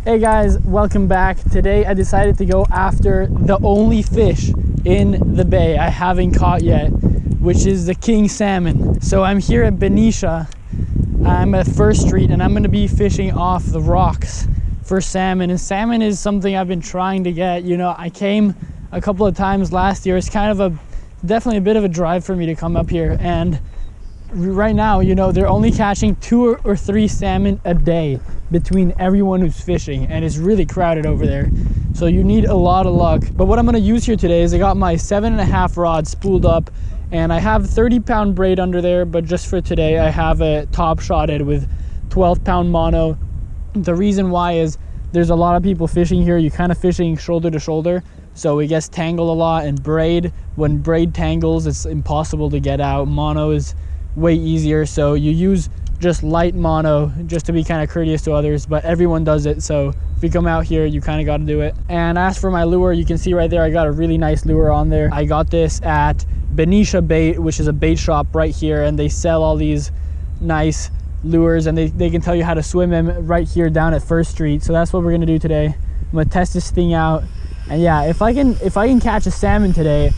Hey guys, welcome back. Today I decided to go after the only fish in the bay I haven't caught yet, which is the king salmon. So I'm here at Benicia. I'm at First Street and I'm going to be fishing off the rocks for salmon. And salmon is something I've been trying to get. You know, I came a couple of times last year. It's kind of definitely a bit of a drive for me to come up here. And right now, you know, they're only catching 2 or 3 salmon a day between everyone who's fishing, and it's really crowded over there, so you need a lot of luck. But what I'm going to use here today is I got my 7.5 rod spooled up, and I have 30-pound braid under there, but just for today I have a top shotted with 12-pound mono. The reason why is there's a lot of people fishing here. You're kind of fishing shoulder to shoulder, so it gets tangled a lot. And braid, when braid tangles, it's impossible to get out. Mono is way easier, so you use just light mono just to be kind of courteous to others, but everyone does it, so if you come out here you kind of got to do it. And as for my lure, you can see right there I got a really nice lure on there. I got this at Benicia Bait, which is a bait shop right here, and they sell all these nice lures, and they can tell you how to swim them right here down at First Street. So that's what we're gonna do today. I'm gonna test this thing out, and yeah, if I can catch a salmon today,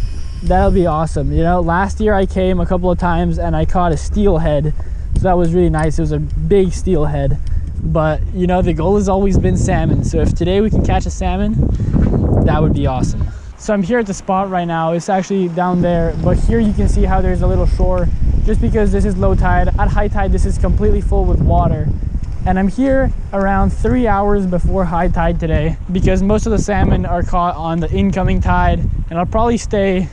that'll be awesome. You know, last year I came a couple of times and I caught a steelhead, so that was really nice. It was a big steelhead, but you know, the goal has always been salmon. So if today we can catch a salmon, that would be awesome. So I'm here at the spot right now. It's actually down there, but here you can see how there's a little shore, just because this is low tide. At high tide this is completely full with water, and I'm here around 3 hours before high tide today because most of the salmon are caught on the incoming tide, and I'll probably stay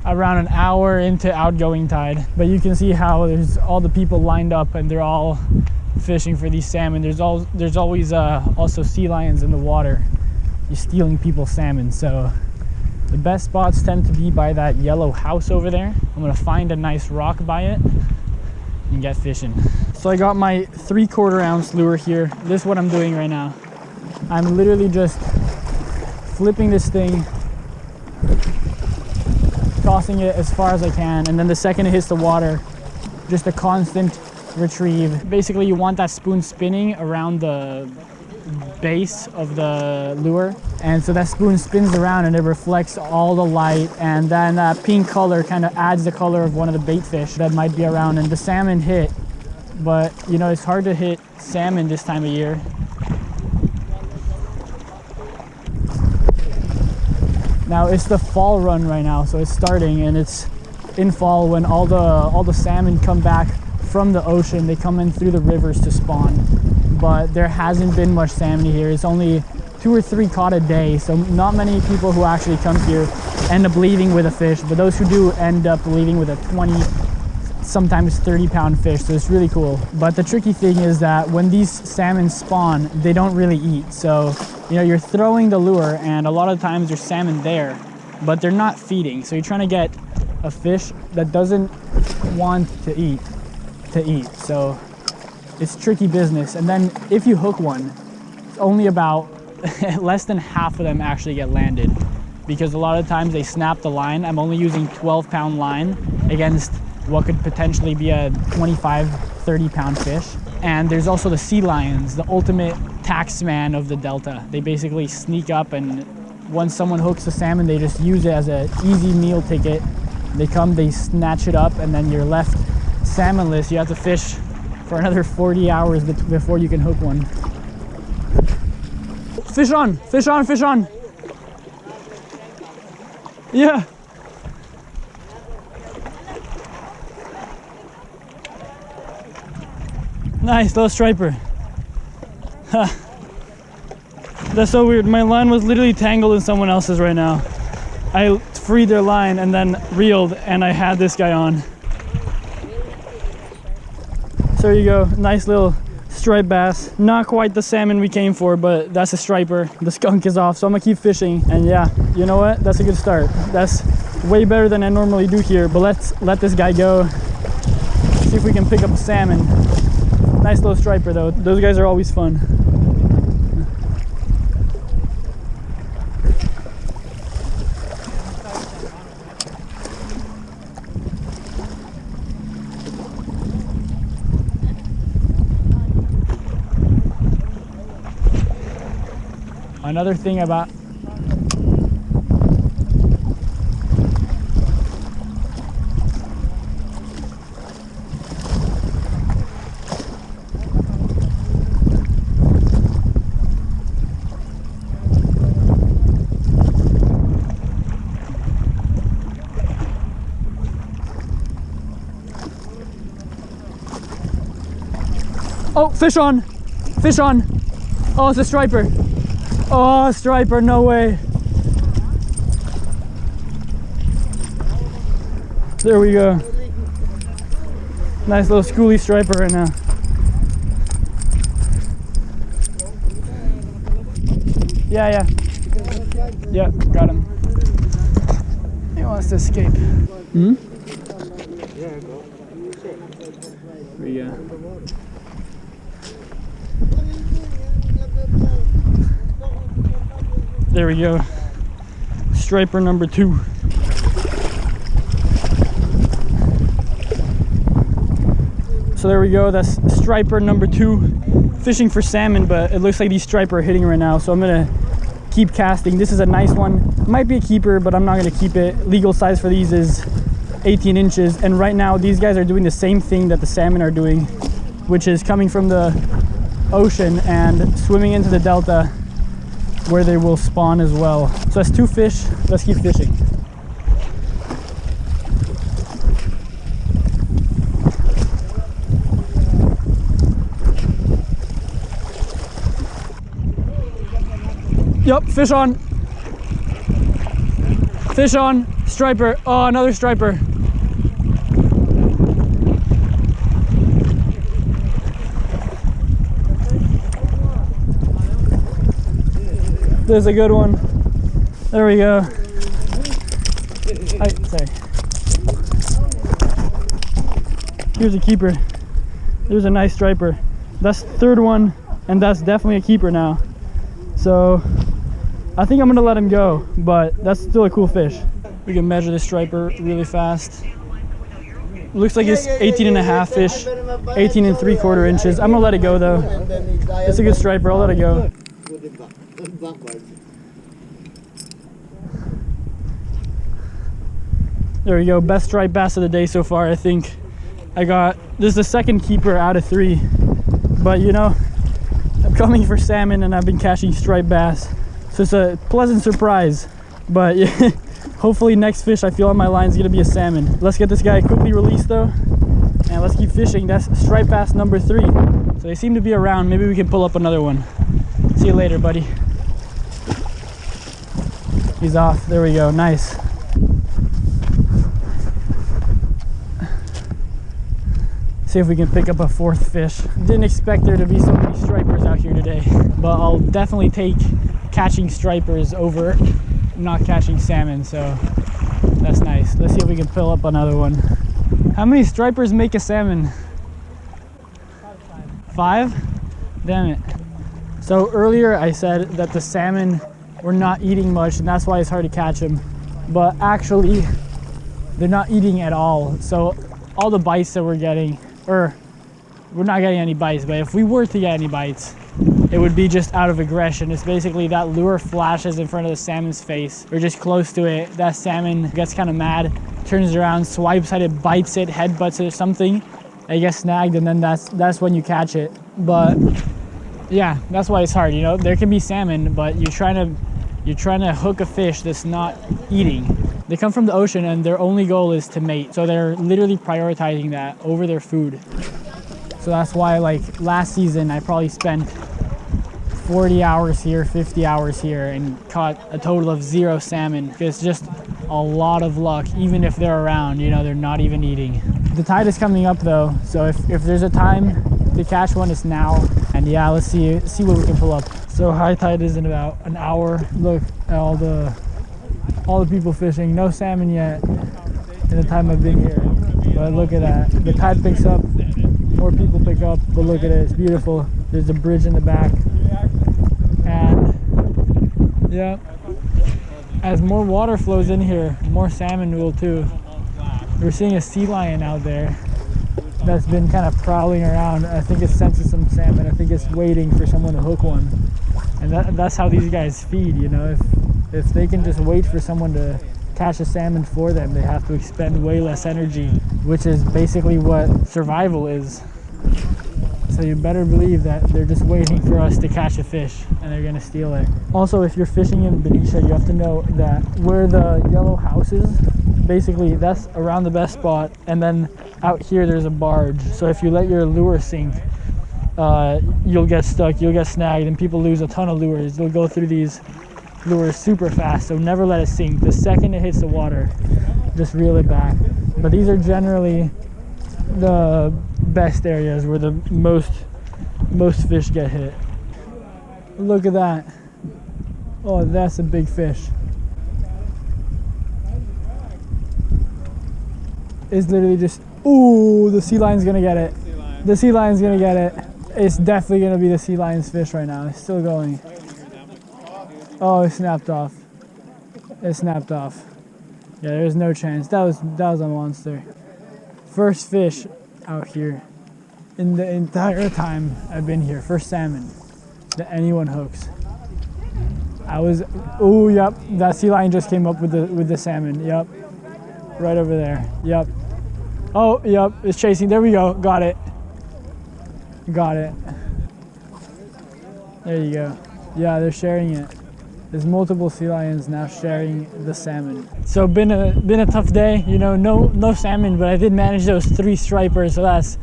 around an hour into outgoing tide. But you can see how there's all the people lined up and they're all fishing for these salmon. There's always also sea lions in the water. You're stealing people's salmon, so the best spots tend to be by that yellow house over there. I'm gonna find a nice rock by it and get fishing. So I got my 3/4 ounce lure here. This is what I'm doing right now. I'm literally just flipping this thing, tossing it as far as I can, and then the second it hits the water, just a constant retrieve. Basically you want that spoon spinning around the base of the lure, and so that spoon spins around and it reflects all the light, and then that pink color kind of adds the color of one of the bait fish that might be around, and the salmon hit. But you know, it's hard to hit salmon this time of year. Now it's the fall run right now, so it's starting, and it's in fall when all the salmon come back from the ocean. They come in through the rivers to spawn, but there hasn't been much salmon here. It's only 2 or 3 caught a day, so not many people who actually come here end up leaving with a fish, but those who do end up leaving with a 20, sometimes 30-pound fish, so it's really cool. But the tricky thing is that when these salmon spawn, they don't really eat. So you know, you're throwing the lure and a lot of times there's salmon there, but they're not feeding. So you're trying to get a fish that doesn't want to eat. So it's tricky business. And then if you hook one, it's only about less than half of them actually get landed, because a lot of times they snap the line. I'm only using 12-pound line against what could potentially be a 25, 30-pound fish. And there's also the sea lions, the ultimate taxman of the Delta. They basically sneak up, and once someone hooks a salmon, they just use it as an easy meal ticket. They come, they snatch it up, and then you're left salmonless. You have to fish for another 40 hours before you can hook one. Fish on, fish on, fish on. Yeah. Nice, little striper. Huh. That's so weird. My line was literally tangled in someone else's right now. I freed their line and then reeled, and I had this guy on. So there you go, nice little striped bass. Not quite the salmon we came for, but that's a striper. The skunk is off, so I'm gonna keep fishing. And yeah, you know what? That's a good start. That's way better than I normally do here, but let's let this guy go. See if we can pick up a salmon. Nice little striper though. Those guys are always fun. Another thing about oh, fish on! Fish on! Oh, it's a striper. Oh, striper, no way. There we go. Nice little schoolie striper right now. Yeah. Yeah, got him. He wants to escape. Hmm? There we go. There we go. Striper number 2. So there we go. That's striper number 2. Fishing for salmon, but it looks like these striper are hitting right now. So I'm gonna keep casting. This is a nice one. Might be a keeper, but I'm not gonna keep it. Legal size for these is 18 inches. And right now these guys are doing the same thing that the salmon are doing, which is coming from the ocean and swimming into the delta, where they will spawn as well. So that's 2 fish. Let's keep fishing. Yup, fish on. Fish on. Striper. Oh, another striper. There's a good one. There we go. Sorry. Here's a keeper. There's a nice striper. That's the 3rd one, and that's definitely a keeper now. So I think I'm gonna let him go, but that's still a cool fish. We can measure the striper really fast. Looks like it's 18.5 fish, 18 3/4 inches. I'm gonna let it go though. It's a good striper, I'll let it go. There we go, best striped bass of the day so far, I think. This is the 2nd keeper out of 3. But you know, I'm coming for salmon and I've been catching striped bass. So it's a pleasant surprise. But yeah, hopefully next fish I feel on my line is gonna be a salmon. Let's get this guy quickly released though. And let's keep fishing. That's striped bass number 3. So they seem to be around. Maybe we can pull up another one. See you later, buddy. He's off. There we go. Nice. See if we can pick up a 4th fish. Didn't expect there to be so many stripers out here today, but I'll definitely take catching stripers over not catching salmon, so that's nice. Let's see if we can pull up another one. How many stripers make a salmon? 5? Damn it. So earlier I said that the salmon were not eating much and that's why it's hard to catch them, but actually they're not eating at all. So all the bites that we're getting, or we're not getting any bites, but if we were to get any bites, it would be just out of aggression. It's basically that lure flashes in front of the salmon's face or just close to it. That salmon gets kind of mad, turns around, swipes at it, bites it, headbutts it or something. It gets snagged, and then that's when you catch it. But yeah, that's why it's hard. You know, there can be salmon, but you're trying to hook a fish that's not eating. They come from the ocean and their only goal is to mate. So they're literally prioritizing that over their food. So that's why, like, last season I probably spent 40 hours here, 50 hours here, and caught a total of 0 salmon. It's just a lot of luck. Even if they're around, you know, they're not even eating. The tide is coming up though, so if there's a time to catch one, it's now. And yeah, let's see what we can pull up. So high tide is in about an hour. Look at all the people fishing. No salmon yet in the time I've been here, but look at that. The tide picks up, more people pick up, but look at it, it's beautiful. There's a bridge in the back, and yeah, as more water flows in here, more salmon will too. We're seeing a sea lion out there that's been kind of prowling around. I think it's sensing some salmon. I think it's waiting for someone to hook one. And that's how these guys feed, you know. If they can just wait for someone to catch a salmon for them, they have to expend way less energy, which is basically what survival is. So you better believe that they're just waiting for us to catch a fish and they're gonna steal it. Also, if you're fishing in Benicia, you have to know that where the yellow house is, basically that's around the best spot, and then out here there's a barge. So if you let your lure sink, you'll get stuck, you'll get snagged, and people lose a ton of lures. They'll go through these lures super fast, so never let it sink. The second it hits the water, just reel it back. But these are generally the best areas where the most fish get hit. Look at that. Oh, that's a big fish. It's literally just, ooh, the sea lion's gonna get it. The sea lion's gonna get it. It's definitely gonna be the sea lion's fish right now. It's still going. Oh, it snapped off. It snapped off. Yeah, there's no chance. That was a monster. First fish out here in the entire time I've been here. First salmon that anyone hooks. Oh, yep. That sea lion just came up with the salmon. Yep. Right over there. Yep. Oh, yep. It's chasing. There we go. Got it. Got it. There you go. Yeah, they're sharing it. There's multiple sea lions now sharing the salmon. So been a tough day, you know, no salmon, but I did manage those 3 stripers, so that's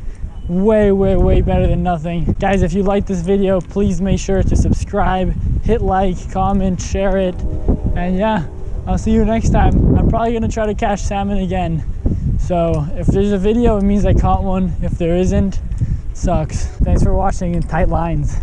way better than nothing. Guys, if you like this video, please make sure to subscribe, hit like, comment, share it, and yeah, I'll see you next time. I'm probably gonna try to catch salmon again. So if there's a video, it means I caught one. If there isn't, sucks. Thanks for watching, and tight lines.